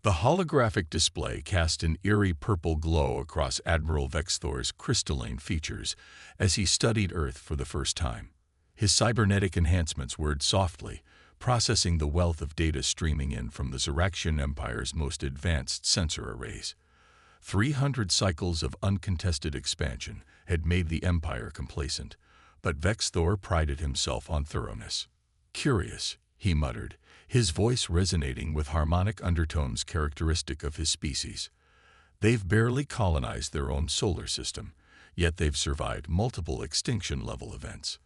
The holographic display cast an eerie purple glow across Admiral Vexthor's crystalline features as he studied Earth for the first time. His cybernetic enhancements whirred softly, processing the wealth of data streaming in from the Zarian Empire's most advanced sensor arrays. 300 cycles of uncontested expansion had made the Empire complacent, but Vexthor prided himself on thoroughness. "Curious," he muttered, his voice resonating with harmonic undertones characteristic of his species. "They've barely colonized their own solar system, yet they've survived multiple extinction-level events."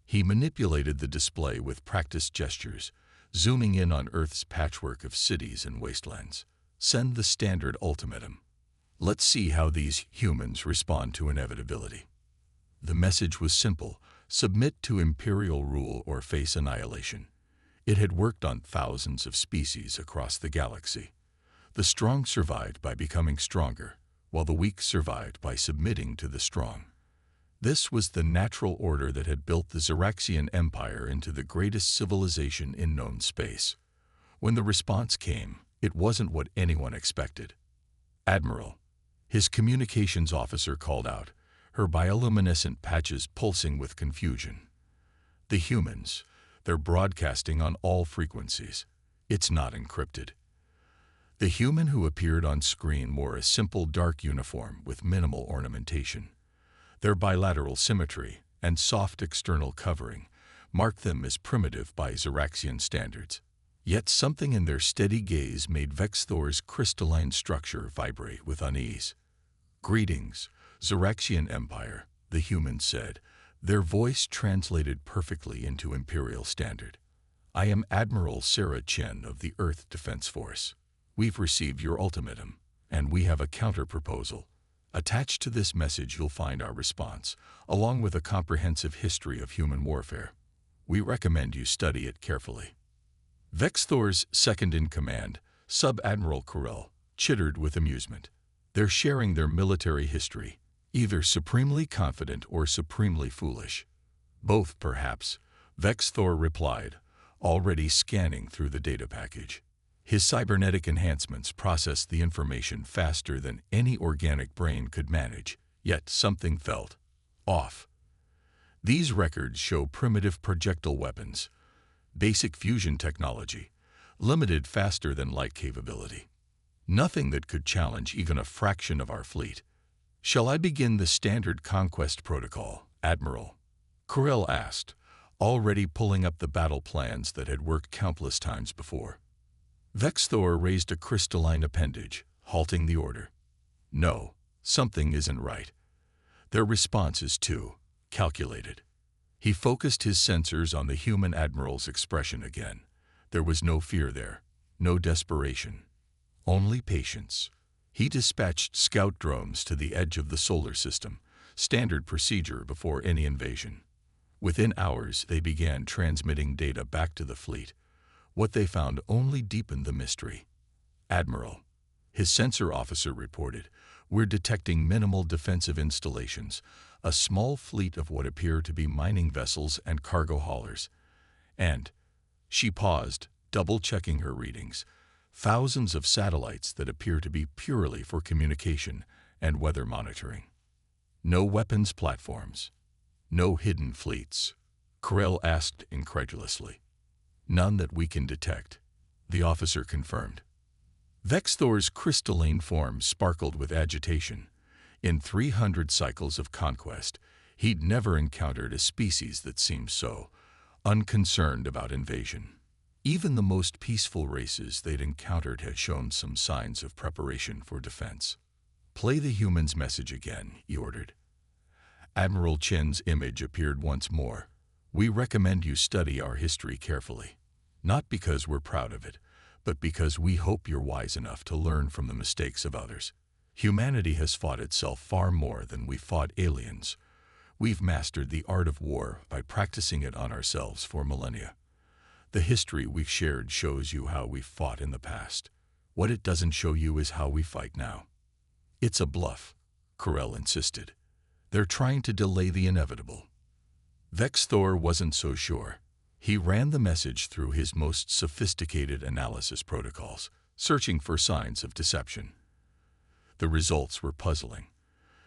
He manipulated the display with practiced gestures, zooming in on Earth's patchwork of cities and wastelands. "Send the standard ultimatum. Let's see how these humans respond to inevitability." The message was simple: submit to imperial rule or face annihilation. It had worked on thousands of species across the galaxy. The strong survived by becoming stronger, while the weak survived by submitting to the strong. This was the natural order that had built the Zarian Empire into the greatest civilization in known space. When the response came, it wasn't what anyone expected. "Admiral," his communications officer called out, her bioluminescent patches pulsing with confusion. "The humans, they're broadcasting on all frequencies. It's not encrypted." The human who appeared on screen wore a simple dark uniform with minimal ornamentation. Their bilateral symmetry and soft external covering marked them as primitive by Zarian standards. Yet something in their steady gaze made Vexthor's crystalline structure vibrate with unease. "Greetings, Zarian Empire," the human said, their voice translated perfectly into Imperial Standard. "I am Admiral Sarah Chen of the Earth Defense Force. We've received your ultimatum, and we have a counter-proposal. Attached to this message you'll find our response, along with a comprehensive history of human warfare. We recommend you study it carefully." Vexthor's second-in-command, Sub-Admiral Kurel, chittered with amusement. "They're sharing their military history, either supremely confident or supremely foolish." "Both, perhaps," Vexthor replied, already scanning through the data package. His cybernetic enhancements processed the information faster than any organic brain could manage, yet something felt off. These records show primitive projectile weapons, basic fusion technology, limited faster-than-light capability. Nothing that could challenge even a fraction of our fleet. "Shall I begin the standard conquest protocol, Admiral?" Kurel asked, already pulling up the battle plans that had worked countless times before. Vexthor raised a crystalline appendage, halting the order. "No, something isn't right. Their response is too calculated." He focused his sensors on the human admiral's expression again. There was no fear there, no desperation, only patience. He dispatched scout drones to the edge of the solar system, standard procedure before any invasion. Within hours, they began transmitting data back to the fleet. What they found only deepened the mystery. "Admiral," his sensor officer reported, "we're detecting minimal defensive installations, a small fleet of what appear to be mining vessels and cargo haulers. And," she paused, double-checking her readings, "thousands of satellites that appear to be purely for communication and weather monitoring. No weapons platforms, no hidden fleets," Kurel asked incredulously. "None that we can detect," the officer confirmed. Vexthor's crystalline form sparkled with agitation. In 300 cycles of conquest, he'd never encountered a species that seemed so unconcerned about invasion. Even the most peaceful races they'd encountered had shown some signs of preparation for defense. "Play the human's message again," he ordered. Admiral Chen's image appeared once more. "We recommend you study our history carefully. Not because we're proud of it, but because we hope you're wise enough to learn from the mistakes of others. Humanity has fought itself far more than we fought aliens. We've mastered the art of war by practicing it on ourselves for millennia. The history we've shared shows you how we've fought in the past. What it doesn't show you is how we fight now." "It's a bluff," Kurel insisted. "They're trying to delay the inevitable." Vexthor wasn't so sure. He ran the message through his most sophisticated analysis protocols, searching for signs of deception. The results were puzzling.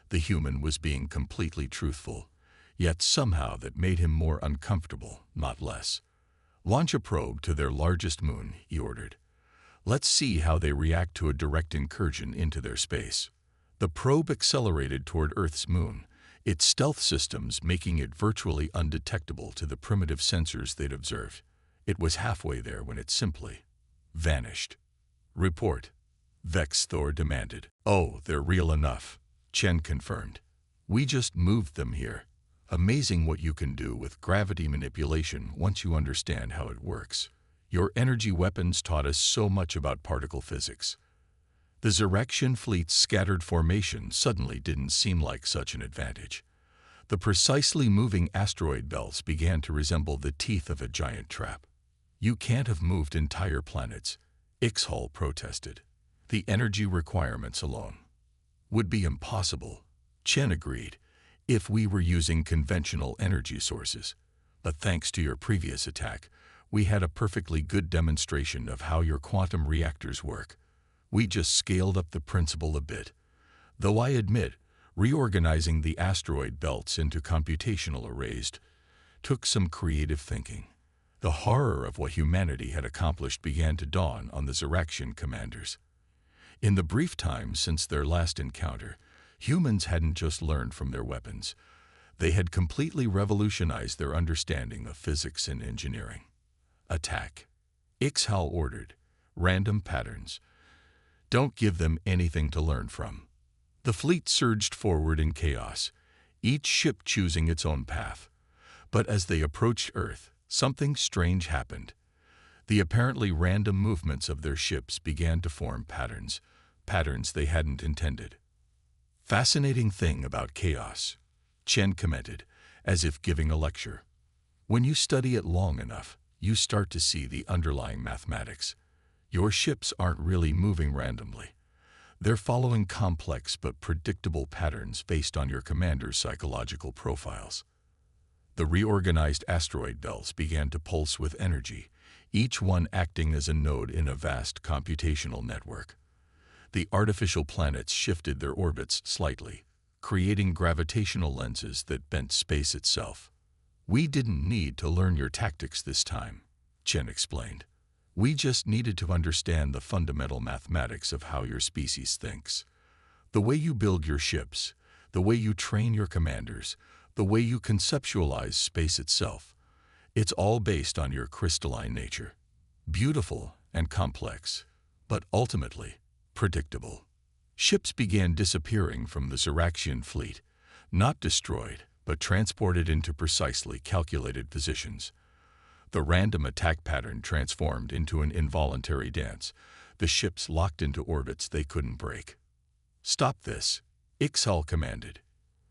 The human was being completely truthful, yet somehow that made him more uncomfortable, not less. "Launch a probe to their largest moon," he ordered. "Let's see how they react to a direct incursion into their space." The probe accelerated toward Earth's moon, its stealth systems making it virtually undetectable to the primitive sensors they'd observed. It was halfway there when it simply vanished. "Report," Vexthor demanded. "Oh, they're real enough," Chen confirmed. "We just moved them here. Amazing what you can do with gravity manipulation once you understand how it works. Your energy weapons taught us so much about particle physics." The Zarian fleet's scattered formation suddenly didn't seem like such an advantage. The precisely moving asteroid belts began to resemble the teeth of a giant trap. "You can't have moved entire planets," Ixhal protested. "The energy requirements alone would be impossible," Chen agreed, "if we were using conventional energy sources. But thanks to your previous attack, we had a perfectly good demonstration of how your quantum reactors work. We just scaled up the principle a bit. Though I admit, reorganizing the asteroid belts into computational arrays took some creative thinking." The horror of what humanity had accomplished began to dawn on the Zarian commanders. In the brief time since their last encounter, humans hadn't just learned from their weapons. They had completely revolutionized their understanding of physics and engineering. "Attack," Ixhal ordered. "Random patterns. Don't give them anything to learn from." The fleet surged forward in chaos, each ship choosing its own path. But as they approached Earth, something strange happened. The apparently random movements of their ships began to form patterns they hadn't intended. "Fascinating thing about chaos," Chen commented, as if giving a lecture. "When you study it long enough, you start to see the underlying mathematics. Your ships aren't really moving randomly. They're following complex but predictable patterns based on your commander's psychological profiles." The reorganized asteroid belts began to pulse with energy, each one acting as a node in a vast computational network. The artificial planets shifted their orbits slightly, creating gravitational lenses that bent space itself. "We didn't need to learn your tactics this time," Chen explained. "We just needed to understand the fundamental mathematics of how your species thinks. The way you build your ships, the way you train your commanders, the way you conceptualize space itself. It's all based on your crystalline nature. Beautiful and complex, but ultimately predictable." Ships began disappearing from the Zarian fleet, not destroyed, but transported into precisely calculated positions. The random attack pattern transformed into an involuntary dance, the ships locked into orbits they couldn't break. "Stop this," Ixhal commanded.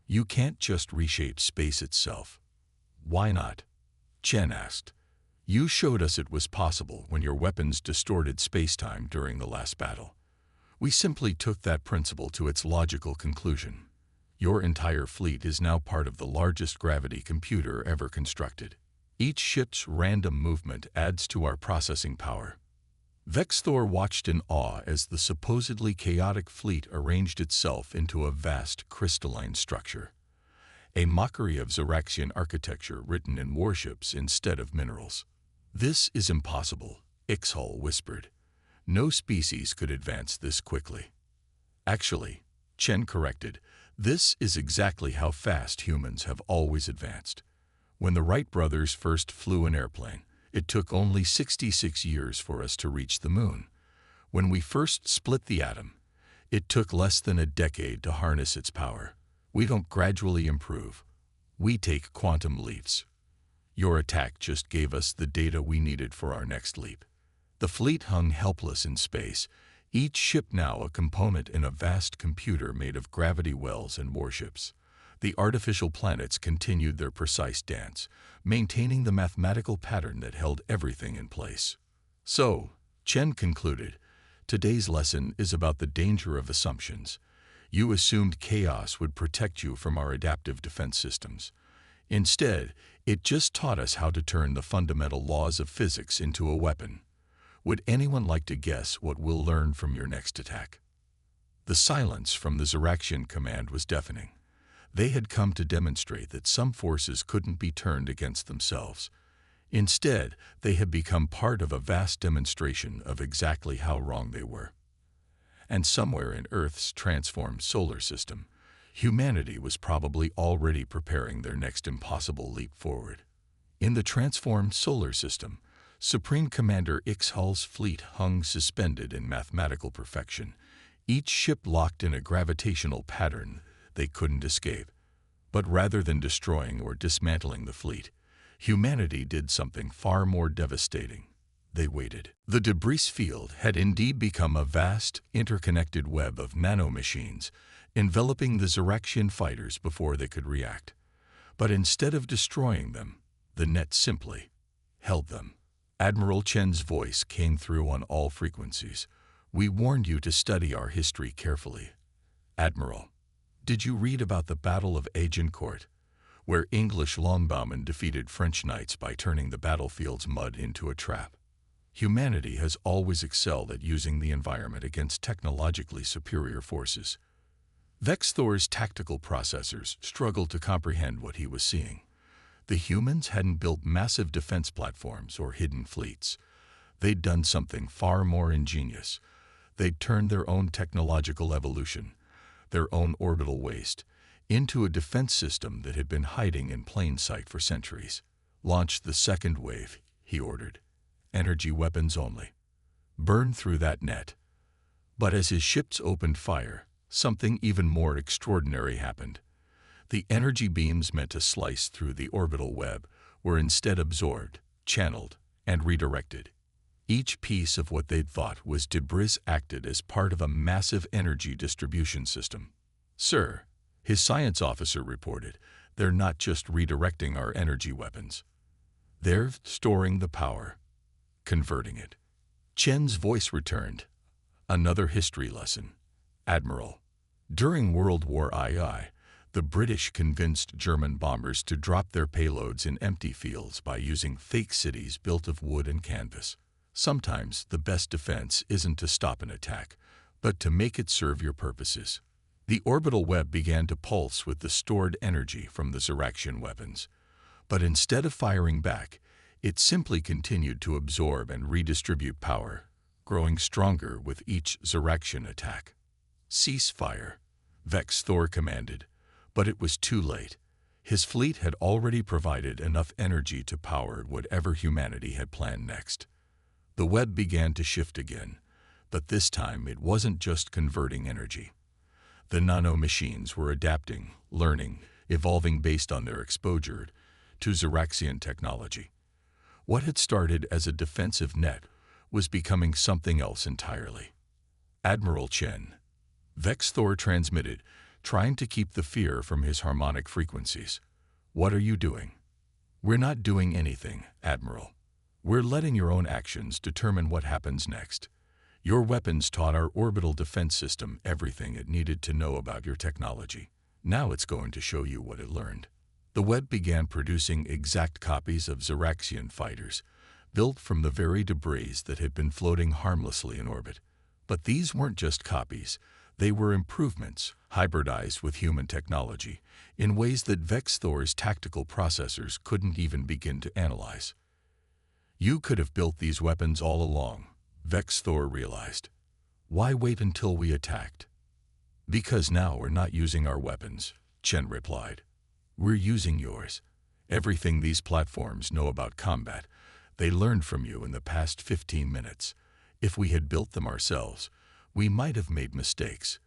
"You can't just reshape space itself." "Why not?" Chen asked. "You showed us it was possible when your weapons distorted spacetime during the last battle. We simply took that principle to its logical conclusion. Your entire fleet is now part of the largest gravity computer ever constructed. Each ship's random movement adds to our processing power." Vexthor watched in awe as the supposedly chaotic fleet arranged itself into a vast crystalline structure, a mockery of Zarian architecture written in warships instead of minerals. "This is impossible," Ixhal whispered. "No species could advance this quickly." "Actually," Chen corrected, "this is exactly how fast humans have always advanced. When the Wright brothers first flew an airplane, it took only 66 years for us to reach the moon. When we first split the atom, it took less than a decade to harness its power. We don't gradually improve. We take quantum leaps. Your attack just gave us the data we needed for our next leap." The fleet hung helpless in space, each ship now a component in a vast computer made of gravity wells and warships. The artificial planets continued their precise dance, maintaining the mathematical pattern that held everything in place. "So," Chen concluded, "today's lesson is about the danger of assumptions. You assumed chaos would protect you from our adaptive defense systems. Instead, it just taught us how to turn the fundamental laws of physics into a weapon. Would anyone like to guess what we'll learn from your next attack? The silence from the Zarian command was deafening. They had come to demonstrate that some forces couldn't be turned against themselves. Instead, they had become part of a vast demonstration of exactly how wrong they were. And somewhere in Earth's transformed solar system, humanity was probably already preparing their next impossible leap forward. In the transformed solar system, Supreme Commander Ixhal's fleet hung suspended in mathematical perfection, each ship locked in a gravitational pattern they couldn't escape. But rather than destroying or dismantling the fleet, humanity did something far more devastating. They waited. The debris field had indeed become a vast, interconnected web of nanomachines, enveloping the Zarian fighters before they could react. But instead of destroying them, the net simply held them. Admiral Chen's voice came through on all frequencies. "We warned you to study our history carefully. Admiral, did you read about the Battle of Agincourt, where English longbowmen defeated French knights by turning the battlefield's mud into a trap? Humanity has always excelled at using the environment against technologically superior forces." Vex Thor's tactical processors struggled to comprehend what he was seeing. The humans hadn't built massive defense platforms or hidden fleets. They'd done something far more ingenious. They'd turned their own technological evolution, their own orbital waste, into a defense system that had been hiding in plain sight for centuries. "Launch the second wave," he ordered. "Energy weapons only. Burn through that net." But as his ships opened fire, something even more extraordinary happened. The energy beams meant to slice through the orbital web were instead absorbed, channeled, and redirected. Each piece of what they'd thought was debris acted as part of a massive energy distribution system. "Sir," his science officer reported, "they're not just redirecting our energy weapons. They're storing the power, converting it." Chen's voice returned. "Another history lesson. Admiral, during World War II, the British convinced German bombers to drop their payloads in empty fields by using fake cities built of wood and canvas. Sometimes the best defense isn't to stop an attack, but to make it serve your purposes." The orbital web began to pulse with the stored energy from the Zarian weapons. But instead of firing back, it simply continued to absorb and redistribute power, growing stronger with each Zarian attack. "Cease fire," Vex Thor commanded, but it was too late. His fleet had already provided enough energy to power whatever humanity had planned next. The web began to shift again, but this time it wasn't just converting energy. The nanomachines were adapting, learning, evolving based on their exposure to Zarian technology. What had started as a defensive net was becoming something else entirely. "Admiral Chen," Vex Thor transmitted, trying to keep the fear from his harmonic frequencies. "What are you doing?" "We're not doing anything, Admiral. We're letting your own actions determine what happens next. Your weapons taught our orbital defense system everything it needed to know about your technology. Now it's going to show you what it learned." The web began producing exact copies of Zarian fighters, built from the very debris that had been floating harmlessly in orbit. But these weren't just copies. They were improvements, hybridized with human technology, in ways that Vex Thor's tactical processors couldn't even begin to analyze. "You could have built these weapons all along," Vex Thor realized. "Why wait until we attacked?" "Because now we're not using our weapons," Chen replied. "We're using yours. Everything these platforms know about combat, they learned from you in the past 15 minutes. If we had built them ourselves, we might have made mistakes.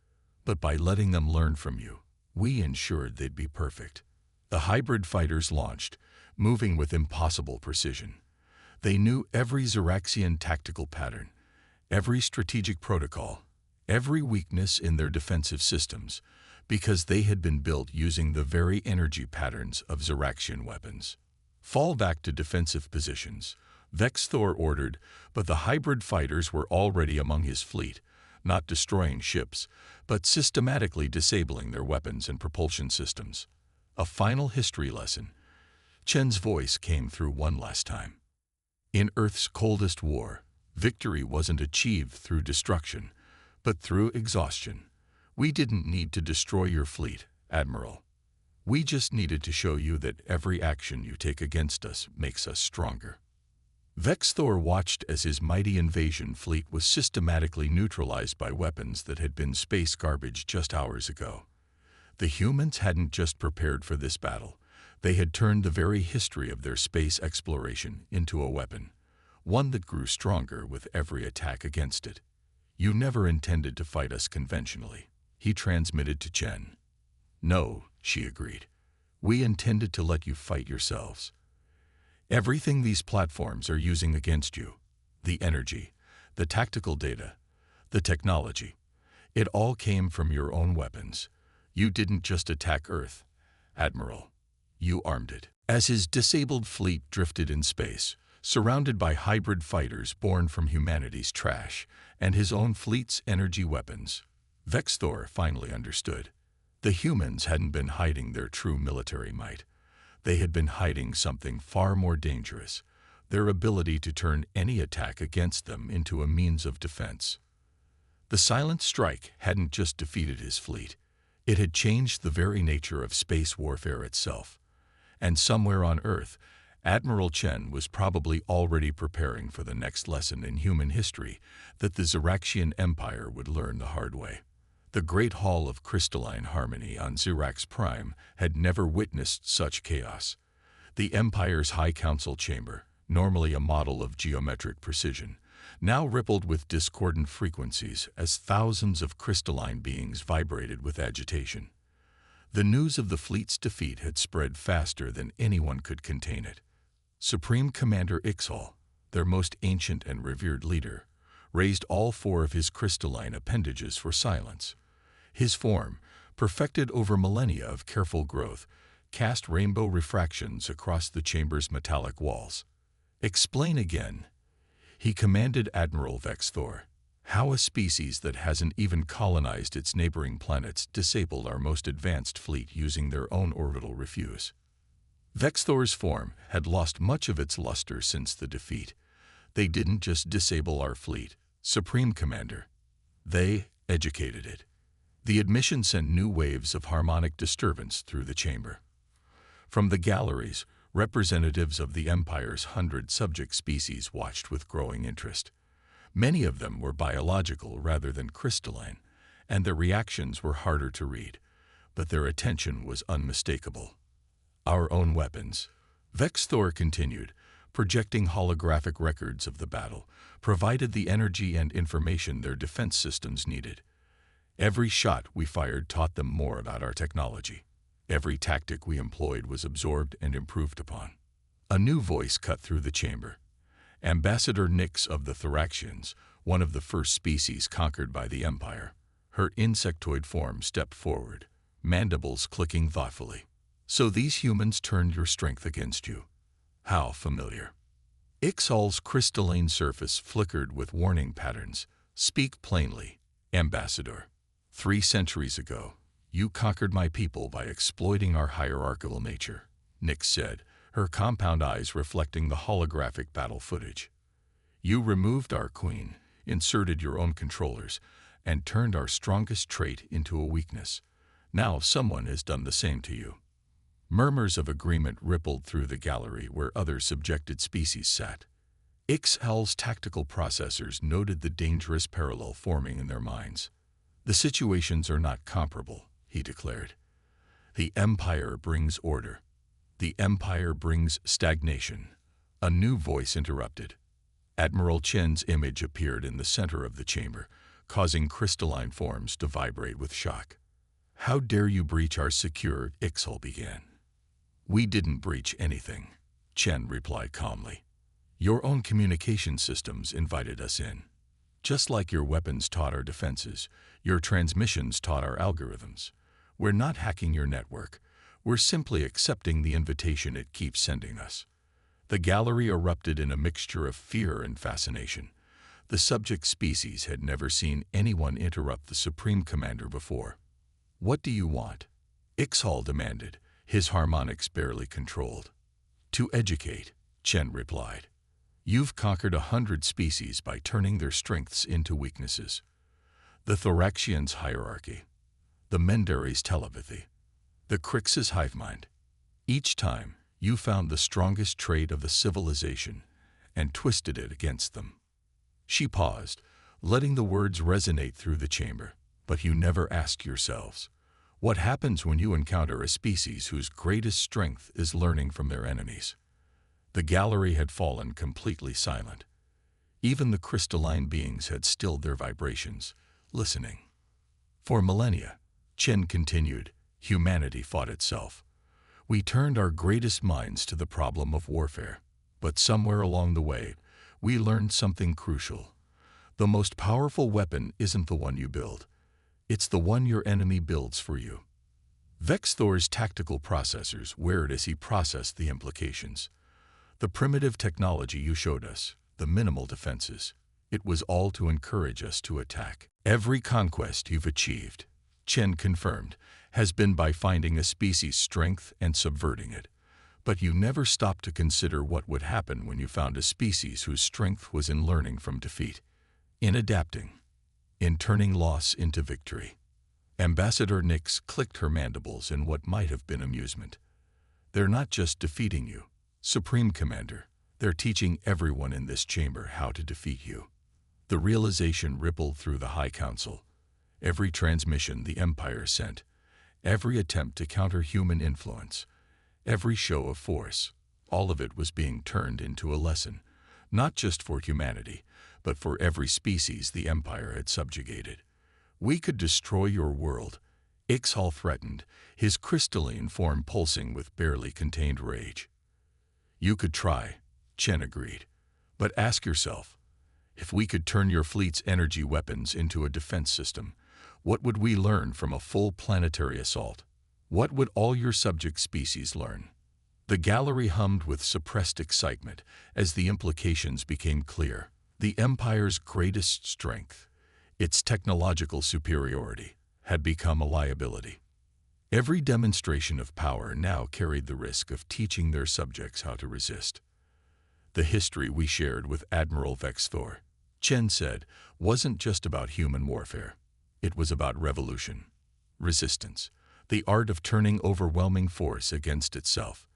But by letting them learn from you, we ensured they'd be perfect." The hybrid fighters launched, moving with impossible precision. They knew every Zarian tactical pattern, every strategic protocol, every weakness in their defensive systems, because they had been built using the very energy patterns of Zarian weapons. "Fall back to defensive positions," Vex Thor ordered, but the hybrid fighters were already among his fleet, not destroying ships, but systematically disabling their weapons and propulsion systems. A final history lesson. Chen's voice came through one last time. "In Earth's coldest war, Victory wasn't achieved through destruction, but through exhaustion. We didn't need to destroy your fleet, Admiral. We just needed to show you that every action you take against us makes us stronger. Vexthor watched as his mighty invasion fleet was systematically neutralized by weapons that had been space garbage just hours ago. The humans hadn't just prepared for this battle. They had turned the very history of their space exploration into a weapon, one that grew stronger with every attack against it. You never intended to fight us conventionally, he transmitted to Chen. No, she agreed. We intended to let you fight yourselves. Everything these platforms are using against you, the energy, the tactical data, the technology, it all came from your own weapons. You didn't just attack Earth, Admiral. You armed it. As his disabled fleet drifted in space, surrounded by hybrid fighters born from humanity's trash and his own fleet's energy weapons, Vexthor finally understood. The humans hadn't been hiding their true military might. They had been hiding something far more dangerous, their ability to turn any attack against them into a means of defense. The silent strike hadn't just defeated his fleet. It had changed the very nature of space warfare itself. And somewhere on Earth, Admiral Chen was probably already preparing for the next lesson in human history that the Zaraxian Empire would learn the hard way. The Great Hall of Crystalline Harmony on Zirax Prime had never witnessed such chaos. The Empire's High Council chamber, normally a model of geometric precision, now rippled with discordant frequencies as thousands of crystalline beings vibrated with agitation. The news of the fleet's defeat had spread faster than anyone could contain it. Supreme Commander Ixal, their most ancient and revered leader, raised all four of his crystalline appendages for silence. His form, perfected over millennia of careful growth, cast rainbow refractions across the chamber's metallic walls. Explain again, he commanded Admiral Vexthor, how a species that hasn't even colonized its neighboring planets disabled our most advanced fleet using their own orbital refuse. Vexthor's form had lost much of its luster since the defeat. They didn't just disable our fleet, Supreme Commander. They educated it. The admission sent new waves of harmonic disturbance through the chamber. From the galleries, representatives of the Empire's 100 subject species watched with growing interest. Many of them were biological rather than crystalline, and their reactions were harder to read, but their attention was unmistakable. Our own weapons, Vexthor continued, projecting holographic records of the battle, provided the energy and information their defense systems needed. Every shot we fired taught them more about our technology. Every tactic we employed was absorbed and improved upon. A new voice cut through the chamber. Ambassador Nyx of the Thoraxians, one of the first species conquered by the Empire. Her insectoid form stepped forward, mandibles clicking thoughtfully. So these humans turned your strength against you. How familiar. Ixal's crystalline surface flickered with warning patterns. Speak plainly, Ambassador. 3 centuries ago, you conquered my people by exploiting our hierarchical nature, Nyx said, her compound eyes reflecting the holographic battle footage. You removed our queen, inserted your own controllers, and turned our strongest trait into a weakness. Now someone has done the same to you. Murmurs of agreement rippled through the gallery where other subjected species sat. Ixal's tactical processors noted the dangerous parallel forming in their minds. The situations are not comparable, he declared. The Empire brings order. The Empire brings stagnation. A new voice interrupted. Admiral Chen's image appeared in the center of the chamber, causing crystalline forms to vibrate with shock. How dare you breach our secure, Ixal began. We didn't breach anything, Chen replied calmly. Your own communication systems invited us in. Just like your weapons taught our defenses, your transmissions taught our algorithms. We're not hacking your network. We're simply accepting the invitation it keeps sending us. The gallery erupted in a mixture of fear and fascination. The subject species had never seen anyone interrupt the Supreme Commander before. What do you want? Ixal demanded, his harmonics barely controlled. To educate, Chen replied. You've conquered 100 species by turning their strengths into weaknesses. The Thoraxians' hierarchy, the Mendares' telepathy, the Crix's hive mind. Each time, you found the strongest trait of the civilization and twisted it against them. She paused, letting the words resonate through the chamber. But you never ask yourselves, what happens when you encounter a species whose greatest strength is learning from their enemies? The gallery had fallen completely silent. Even the crystalline beings had stilled their vibrations, listening. For millennia, Chen continued, humanity fought itself. We turned our greatest minds to the problem of warfare. But somewhere along the way, we learned something crucial. The most powerful weapon isn't the one you build. It's the one your enemy builds for you. Vexthor's tactical processors whirred as he processed the implications. The primitive technology you showed us, the minimal defenses, it was all to encourage us to attack. Every conquest you've achieved, Chen confirmed, has been by finding a species' strength and subverting it. But you never stopped to consider what would happen when you found a species whose strength was in learning from defeat, in adapting, in turning loss into victory. Ambassador Nix clicked her mandibles in what might have been amusement. They're not just defeating you, Supreme Commander. They're teaching everyone in this chamber how to defeat you. The realization rippled through the High Council. Every transmission the Empire sent, every attempt to counter human influence, every show of force, all of it was being turned into a lesson, not just for humanity, but for every species the Empire had subjugated. We could destroy your world, Ixhal threatened, his crystalline form pulsing with barely contained rage. You could try, Chen agreed. But ask yourself, if we could turn your fleet's energy weapons into a defense system, what would we learn from a full planetary assault? What would all your subject species learn? The gallery hummed with suppressed excitement as the implications became clear. The Empire's greatest strength, its technological superiority, had become a liability. Every demonstration of power now carried the risk of teaching their subjects how to resist. The history we shared with Admiral Vexthor, Chen said, wasn't just about human warfare. It was about revolution, resistance, the art of turning overwhelming force against itself.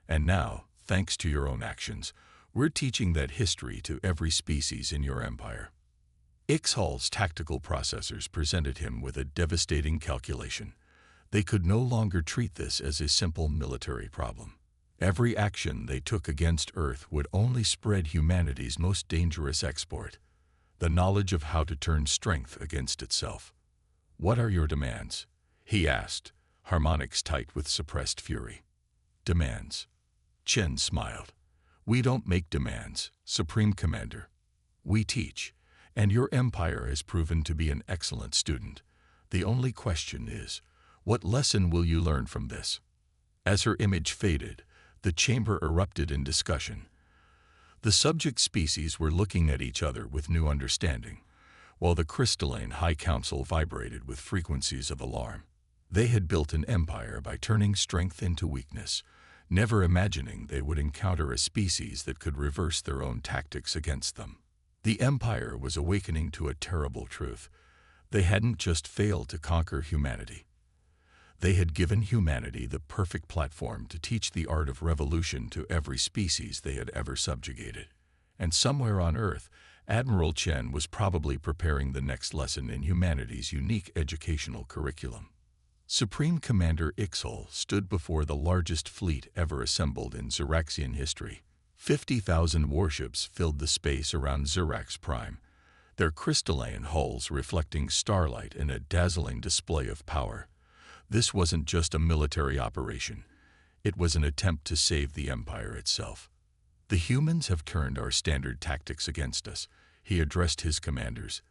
And now, thanks to your own actions, we're teaching that history to every species in your empire. Ixhal's tactical processors presented him with a devastating calculation. They could no longer treat this as a simple military problem. Every action they took against Earth would only spread humanity's most dangerous export, the knowledge of how to turn strength against itself. What are your demands? He asked, harmonics tight with suppressed fury. Demands. Chen smiled. We don't make demands, Supreme Commander. We teach, and your empire has proven to be an excellent student. The only question is, what lesson will you learn from this? As her image faded, the chamber erupted in discussion. The subject species were looking at each other with new understanding, while the crystalline High Council vibrated with frequencies of alarm. They had built an empire by turning strength into weakness, never imagining they would encounter a species that could reverse their own tactics against them. The Empire was awakening to a terrible truth. They hadn't just failed to conquer humanity. They had given humanity the perfect platform to teach the art of revolution to every species they had ever subjugated. And somewhere on Earth, Admiral Chen was probably preparing the next lesson in humanity's unique educational curriculum. Supreme Commander Ixhal stood before the largest fleet ever assembled in Zaraxian history. 50,000 warships filled the space around Zirax Prime, their crystalline hulls reflecting starlight in a dazzling display of power. This wasn't just a military operation. It was an attempt to save the Empire itself. The humans have turned our standard tactics against us, he addressed his commanders,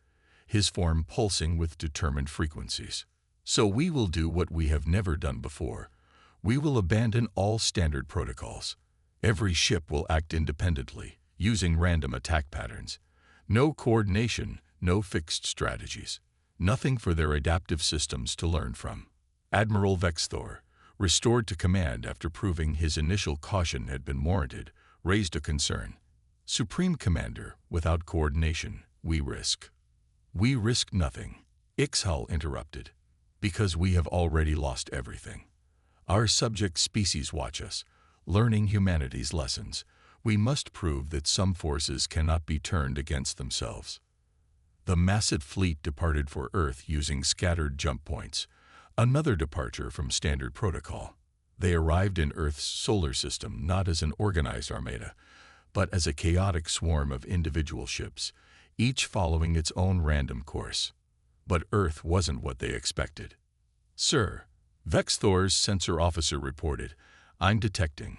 his form pulsing with determined frequencies. So we will do what we have never done before. We will abandon all standard protocols. Every ship will act independently, using random attack patterns. No coordination, no fixed strategies. Nothing for their adaptive systems to learn from. Admiral Vexthor, restored to command after proving his initial caution had been warranted, raised a concern. Supreme Commander, without coordination, we risk. We risk nothing, Ixhal interrupted, because we have already lost everything. Our subject species watch us, learning humanity's lessons. We must prove that some forces cannot be turned against themselves. The massive fleet departed for Earth using scattered jump points, another departure from standard protocol. They arrived in Earth's solar system not as an organized armada, but as a chaotic swarm of individual ships, each following its own random course. But Earth wasn't what they expected. Sir, Vexthor's sensor officer reported, I'm detecting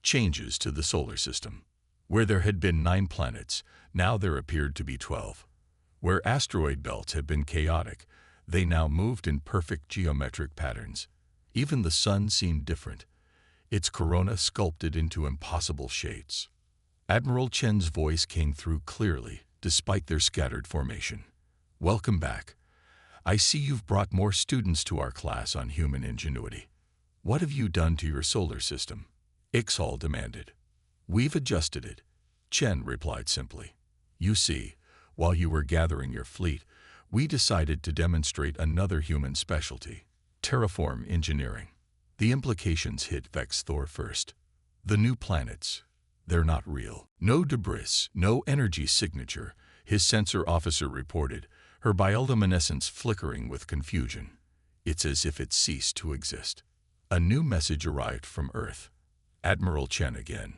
changes to the solar system. Where there had been 9 planets, now there appeared to be 12. Where asteroid belts had been chaotic, they now moved in perfect geometric patterns. Even the sun seemed different, its corona sculpted into impossible shapes. Admiral Chen's voice came through clearly, despite their scattered formation. Welcome back. I see you've brought more students to our class on human ingenuity. What have you done to your solar system? Ixhal demanded. We've adjusted it, Chen replied simply. You see, while you were gathering your fleet, we decided to demonstrate another human specialty, terraform engineering. The implications hit Vexthor first. The new planets, they're not real. No debris, no energy signature, his sensor officer reported, her bioluminescence flickering with confusion. It's as if it ceased to exist. A new message arrived from Earth. Admiral Chen again.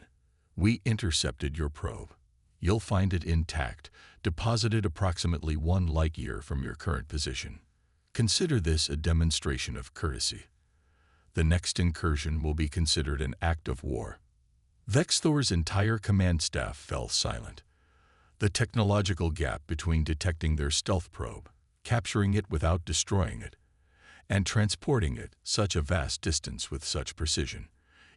We intercepted your probe. You'll find it intact, deposited approximately 1 light-year from your current position. Consider this a demonstration of courtesy. The next incursion will be considered an act of war. Vexthor's entire command staff fell silent. The technological gap between detecting their stealth probe, capturing it without destroying it, and transporting it such a vast distance with such precision.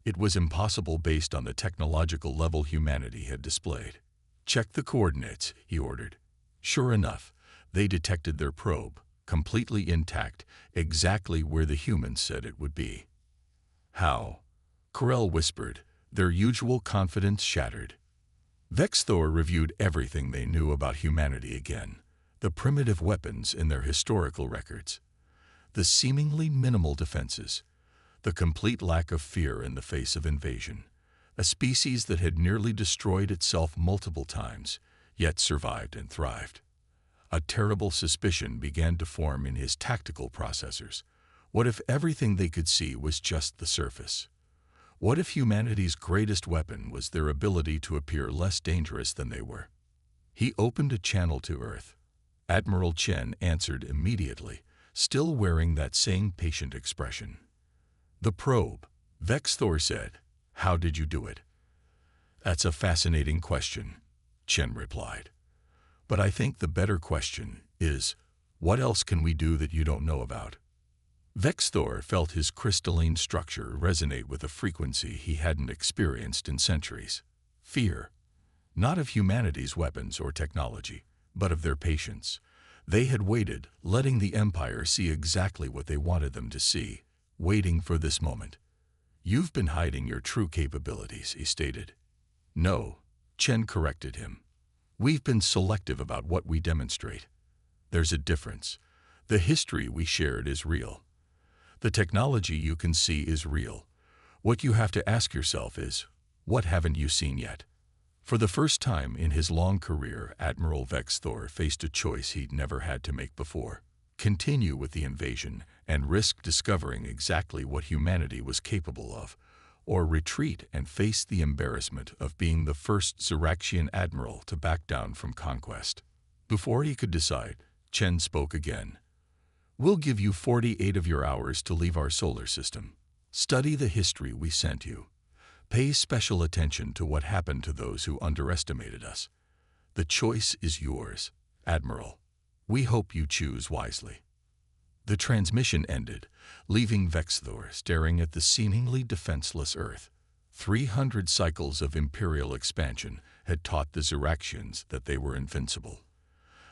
It was impossible based on the technological level humanity had displayed. Check the coordinates, he ordered. Sure enough, they detected their probe, completely intact, exactly where the humans said it would be. How? Corel whispered, their usual confidence shattered. Vexthor reviewed everything they knew about humanity again, the primitive weapons in their historical records, the seemingly minimal defenses, the complete lack of fear in the face of invasion, a species that had nearly destroyed itself multiple times, yet survived and thrived. A terrible suspicion began to form in his tactical processors. What if everything they could see was just the surface? What if humanity's greatest weapon was their ability to appear less dangerous than they were? He opened a channel to Earth. Admiral Chen answered immediately, still wearing that same patient expression. The probe, Vexthor said. How did you do it? That's a fascinating question, Chen replied. But I think the better question is, what else can we do that you don't know about? Vexthor felt his crystalline structure resonate with a frequency he hadn't experienced in centuries. Fear, not of humanity's weapons or technology, but of their patience. They had waited, letting the Empire see exactly what they wanted them to see, waiting for this moment. You've been hiding your true capabilities, he stated. No, Chen corrected him. We've been selective about what we demonstrate. There's a difference. The history we shared is real. The technology you can see is real. What you have to ask yourself is, what haven't you seen yet? For the first time in his long career, Admiral Vexthor faced a choice he'd never had to make before. Continue with the invasion and risk discovering exactly what humanity was capable of, or retreat and face the embarrassment of being the first Zaraxian admiral to back down from conquest. Before he could decide, Chen spoke again. We'll give you 48 of your hours to leave our solar system. Study the history we sent you. Pay special attention to what happened to those who underestimated us. The choice is yours, Admiral. We hope you choose wisely. The transmission ended, leaving Vexthor staring at the seemingly defenseless Earth. 300 cycles of imperial expansion had taught the Zaraxians that they were invincible.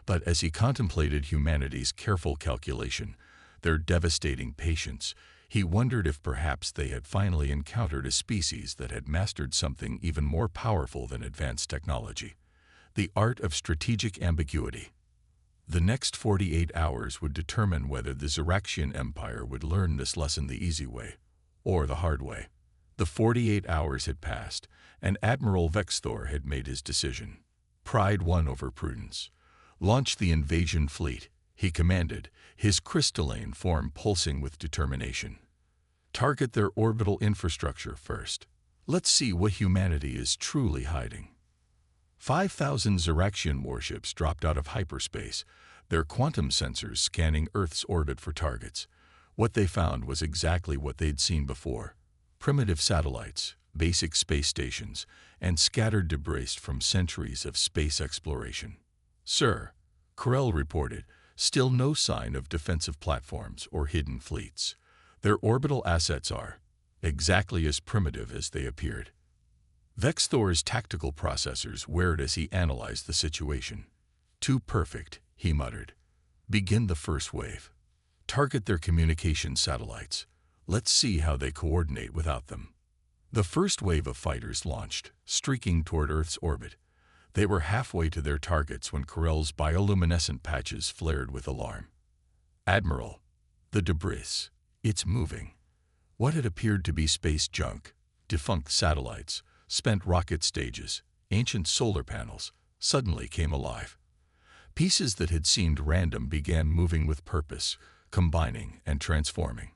But as he contemplated humanity's careful calculation, their devastating patience, He wondered if perhaps they had finally encountered a species that had mastered something even more powerful than advanced technology: the art of strategic ambiguity. The next 48 hours would determine whether the Zarian Empire would learn this lesson the easy way or the hard way. The 48 hours had passed, and Admiral Vexthor had made his decision. Pride won over prudence. "Launch the invasion fleet," he commanded, his crystalline form pulsing with determination. "Target their orbital infrastructure first. Let's see what humanity is truly hiding." 5,000 Zarian warships dropped out of hyperspace, their quantum sensors scanning Earth's orbit for targets. What they found was exactly what they'd seen before: primitive satellites, basic space stations, and scattered debris from centuries of space exploration. "Sir," Corell reported, "still no sign of defensive platforms or hidden fleets. Their orbital assets are exactly as primitive as they appeared." Vexthor's tactical processors whirred as he analyzed the situation. "Too perfect," he muttered. "Begin the first wave. Target their communication satellites. Let's see how they coordinate without them." The first wave of fighters launched, streaking toward Earth's orbit. They were halfway to their targets when Corell's bioluminescent patches flared with alarm. "Admiral, the debris. It's moving." What had appeared to be space junk, defunct satellites, spent rocket stages, ancient solar panels, suddenly came alive. Pieces that had seemed random began moving with purpose, combining and transforming.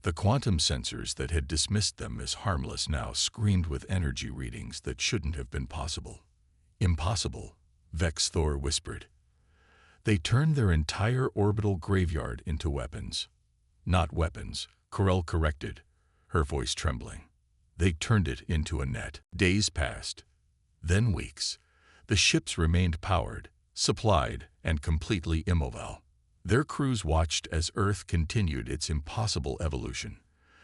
The quantum sensors that had dismissed them as harmless now screamed with energy readings that shouldn't have been possible. "Impossible," Vexthor whispered. "They turned their entire orbital graveyard into weapons." "Not weapons," Corell corrected, her voice trembling. "They turned it into a net." Days passed, then weeks. The ships remained powered, supplied, and completely immobile. Their crews watched as Earth continued its impossible evolution.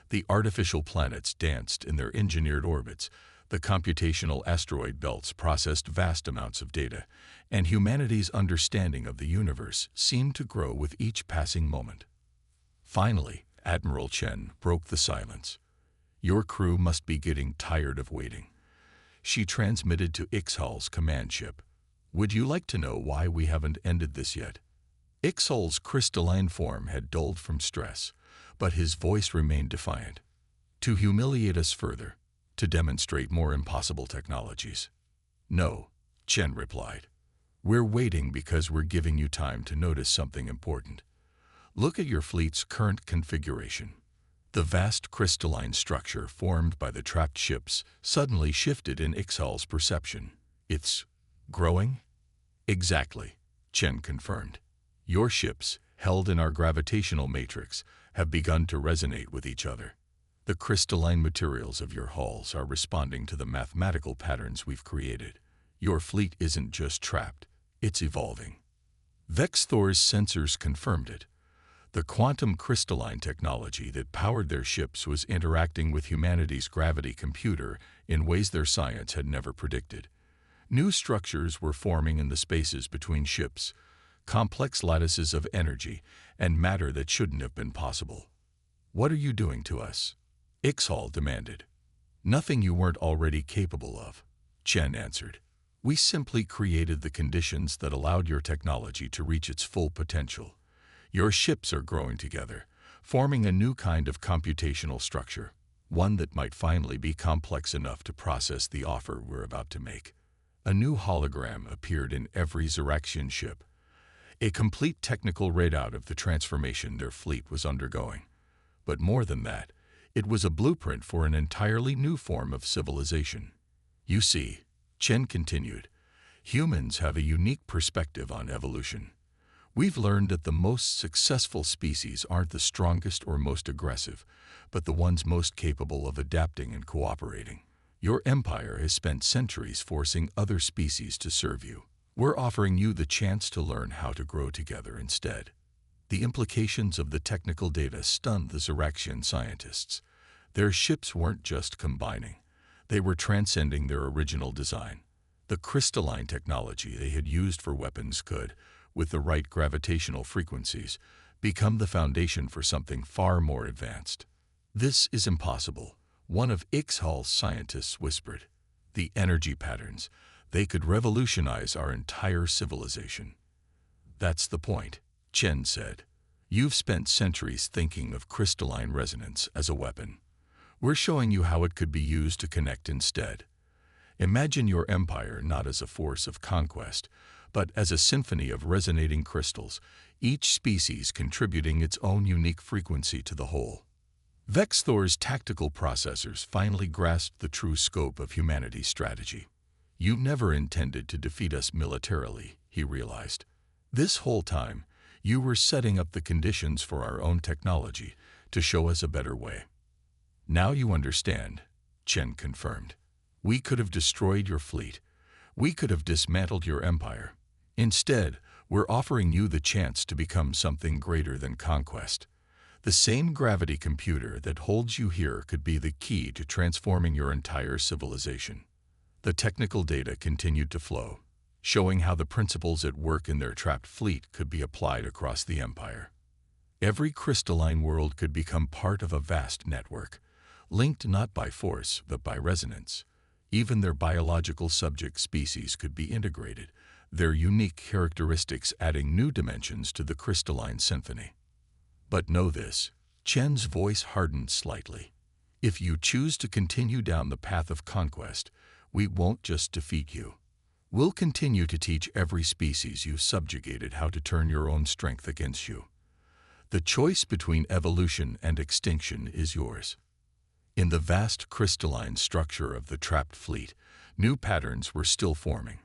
The artificial planets danced in their engineered orbits, the computational asteroid belts processed vast amounts of data, and humanity's understanding of the universe seemed to grow with each passing moment. Finally, Admiral Chen broke the silence. "Your crew must be getting tired of waiting." She transmitted to Ixhal's command ship. "Would you like to know why we haven't ended this yet?" Ixhal's crystalline form had dulled from stress, but his voice remained defiant. "To humiliate us further, to demonstrate more impossible technologies." "No," Chen replied. "We're waiting because we're giving you time to notice something important. Look at your fleet's current configuration." The vast crystalline structure formed by the trapped ships suddenly shifted in Ixhal's perception. "It's growing?" "Exactly," Chen confirmed. "Your ships, held in our gravitational matrix, have begun to resonate with each other. The crystalline materials of your hulls are responding to the mathematical patterns we've created. Your fleet isn't just trapped, it's evolving." Vexthor's sensors confirmed it. The quantum crystalline technology that powered their ships was interacting with humanity's gravity computer in ways their science had never predicted. New structures were forming in the spaces between ships, complex lattices of energy and matter that shouldn't have been possible. "What are you doing to us?" Ixhal demanded. "Nothing you weren't already capable of," Chen answered. "We simply created the conditions that allowed your technology to reach its full potential. Your ships are growing together, forming a new kind of computational structure, one that might finally be complex enough to process the offer we're about to make." A new hologram appeared in every Zarian ship, a complete technical readout of the transformation their fleet was undergoing. But more than that, it was a blueprint for an entirely new form of civilization. "You see," Chen continued, "humans have a unique perspective on evolution. We've learned that the most successful species aren't the strongest or most aggressive, but the ones most capable of adapting and cooperating. Your empire has spent centuries forcing other species to serve you. We're offering you the chance to learn how to grow together instead." The implications of the technical data stunned the Zarian scientists. Their ships weren't just combining. They were transcending their original design. The crystalline technology they had used for weapons could, with the right gravitational frequencies, become the foundation for something far more advanced. This is impossible, one of Ixhal's scientists whispered. The energy patterns, they could revolutionize our entire civilization. That's the point, Chen said. You've spent centuries thinking of crystalline resonance as a weapon. We're showing you how it could be used to connect instead. Imagine your empire not as a force of conquest, but as a symphony of resonating crystals, each species contributing its own unique frequency to the whole. Vexthor's tactical processors finally grasped the true scope of humanity's strategy. You never intended to defeat us militarily, he realized. This whole time, you were setting up the conditions for our own technology to show us a better way. Now you understand, Chen confirmed. We could have destroyed your fleet. We could have dismantled your empire. Instead, we're offering you the chance to become something greater than conquest. The same gravity computer that holds you here could be the key to transforming your entire civilization. The technical data continued to flow, showing how the principles at work in their trapped fleet could be applied across the empire. Every crystalline world could become part of a vast network, linked not by force but by resonance. Even their biological subject species could be integrated, their unique characteristics adding new dimensions to the crystalline symphony. But know this, Chen's voice hardened slightly. If you choose to continue down the path of conquest, we won't just defeat you. We'll continue to teach every species you've subjugated how to turn your own strength against you. The choice between evolution and extinction is yours. In the vast crystalline structure of the trapped fleet, new patterns were still forming.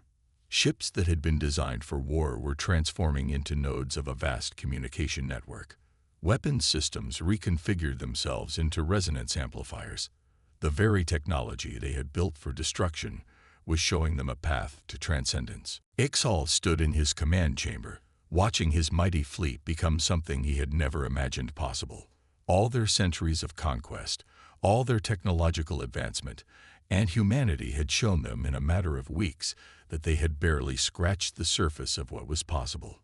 Ships that had been designed for war were transforming into nodes of a vast communication network. Weapons systems reconfigured themselves into resonance amplifiers. The very technology they had built for destruction was showing them a path to transcendence. Ixhal stood in his command chamber, watching his mighty fleet become something he had never imagined possible. All their centuries of conquest, all their technological advancement, and humanity had shown them in a matter of weeks that they had barely scratched the surface of what was possible.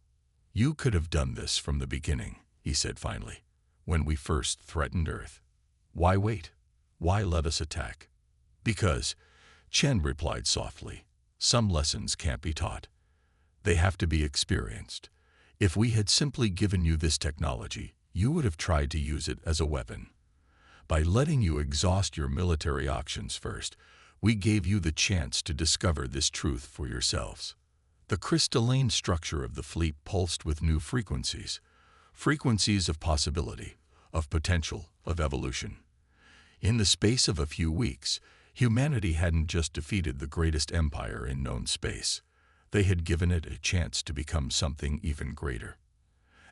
You could have done this from the beginning, he said finally, when we first threatened Earth. Why wait? Why let us attack? Because, Chen replied softly, some lessons can't be taught. They have to be experienced. If we had simply given you this technology, you would have tried to use it as a weapon. By letting you exhaust your military options first, we gave you the chance to discover this truth for yourselves. The crystalline structure of the fleet pulsed with new frequencies of possibility, of potential, of evolution. In the space of a few weeks, humanity hadn't just defeated the greatest empire in known space. They had given it a chance to become something even greater.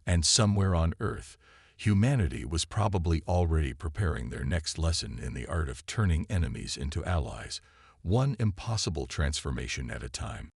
And somewhere on Earth, humanity was probably already preparing their next lesson in the art of turning enemies into allies, one impossible transformation at a time.